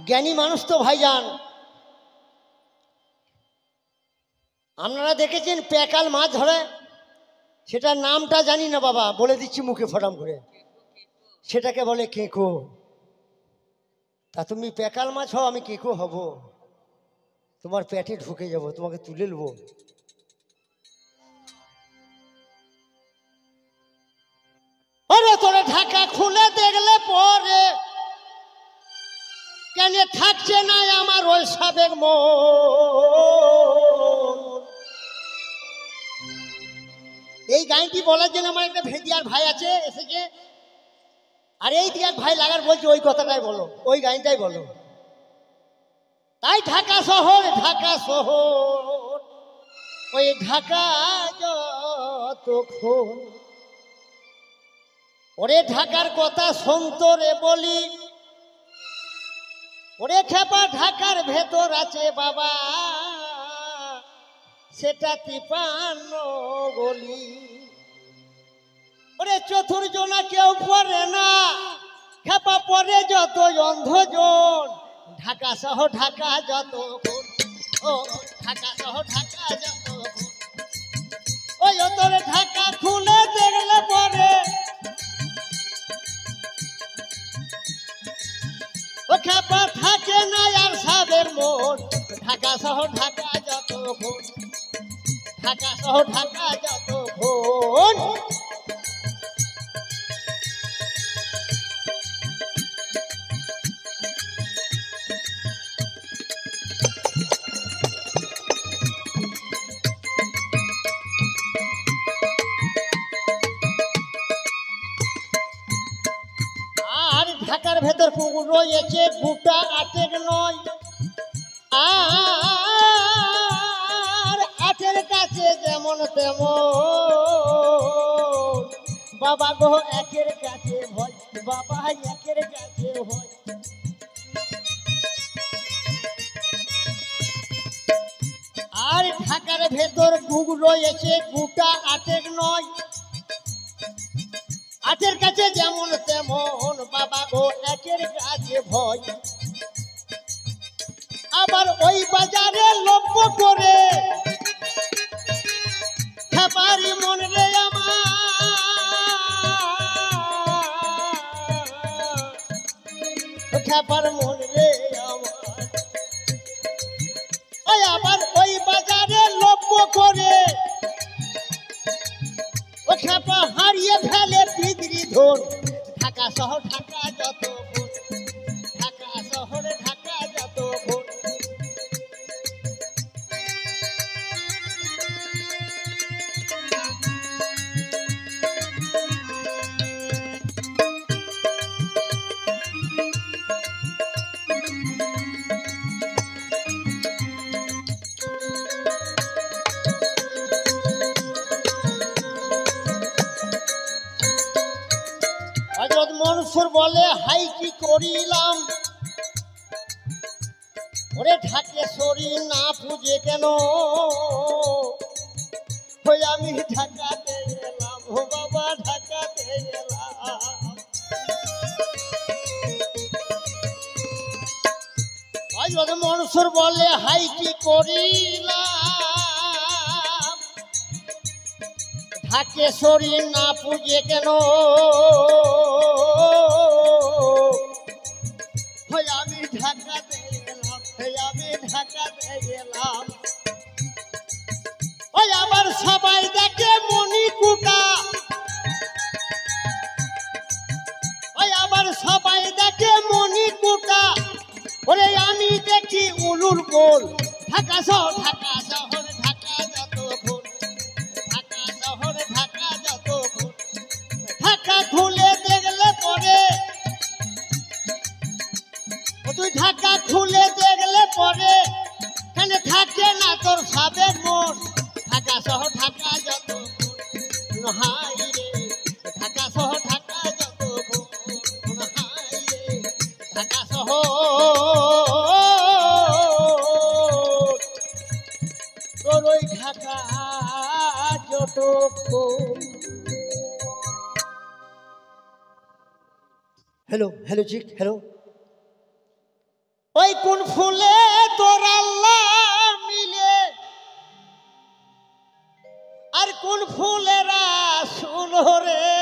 জ্ঞানী মানুষ তো ভাইজান। আপনারা দেখেছেন প্যাকাল মাছ ধরে, সেটার নামটা জানি না বাবা, বলে দিচ্ছি মুখে ফটাম করে, সেটাকে বলে কেঁকো। তা তুমি প্যাকাল মাছ হও, আমি কেঁকো হব, তোমার পেটে ঢুকে যাব, তোমাকে তুলে নেবো। আরে তোরে ঢাকা খুলে দেখলে পরে কেন থাকছে না আমার ওই সাবেক মন। এই গানটি বলার জন্য আমার একটা ভেদিয়ার ভাই আছে, এসেছে, আর এই দিকে ভাই লাগার বলছে ওই কথাটাই বলো, ওই গানটাই বলো। তাই ঢাকা শহর, ঢাকা শহর, ওই ঢাকা যতক্ষণ, ওরে ঢাকার কথা শুনতরে বলি, ওরে খেপা ঢাকার ভেতর আছে বাবা সেটা 53 গলি। ওরে চতুর্জনা কেউ পড়ে না, খেপা পড়ে যত অন্ধজন। ঢাকা শহর ঢাকা যতক্ষণ, ও ঢাকা শহর ঢাকা যতক্ষণ, ওই তোর ঢাকা খুলে দেখলে পরে ও খেপা থাকে না আর সাবের মন। ঢাকা শহর ঢাকা যতক্ষণ, ঢাকা শহর ঢাকা যতক্ষণ। আর ঢাকার ভেতর পুকুর রয়েছে গোটা 8 নয়, আর 8 কাছে যেমন তেমন বাবা গো 1 কাছে ভয়, বাবা 1 কাছে ভয়। আর ঢাকার ভেতর পুকুর রয়েছে গোটা 8 নয়, 8 কাছে যেমন তেমন বাবা গো 1 কাছে ভয়। আবার ওই বাজারে লক্ষ্য করে খেপারি মন রে আমার, খেপার মন রে আমার। ওই আবার ওই বাজারে লক্ষ্য করে ও খেপা হারিয়ে ফেলে পিতৃ ধন। ঢাকা শহর ঢাকা যতক্ষণ, ঢাকা শহরে ঢাকা যতক্ষণ। হযরত মনসুর বলে হাই কি করিলাম, ওরে ঢাকেশ্বরী না পুজে কেন, ওই আমি ঢাকাতে এলাম, ও বাবা ঢাকাতে এলাম। হযরত মনসুর বলে হাই কি করিলাম, ঢাকেশ্বরী না পুজে কেন, আমি ঢাকাতে এলাম, আমি ঢাকাতে এলাম। ওই আবার সবাই দেখে মণিকুটা, ওই আবার সবাই দেখে মণিকুটা, ওরে আমি দেখি উলুর গোল। ঢাকা শহর ঢাকা শহর ঢাকা যতক্ষণ, ঢাকা শহর ঢাকা যতক্ষণ। ঢাকা খুলে দেখলে পরে, তুই ঢাকা খুলে দেখলে পরে কেন থাকে না তোর সাবেক মন। ঢাকা শহর ঢাকা যতক্ষণ, হাই রে ঢাকা শহর ঢাকা যতক্ষণ, হাই রে ঢাকা শহর তোর ওই ঢাকা যতক্ষণ। হ্যালো হ্যালো চিক, হ্যালো। ওই কোন ফুলে তোর আল্লাহ মিলে আর কোন ফুলেরা শুনো রে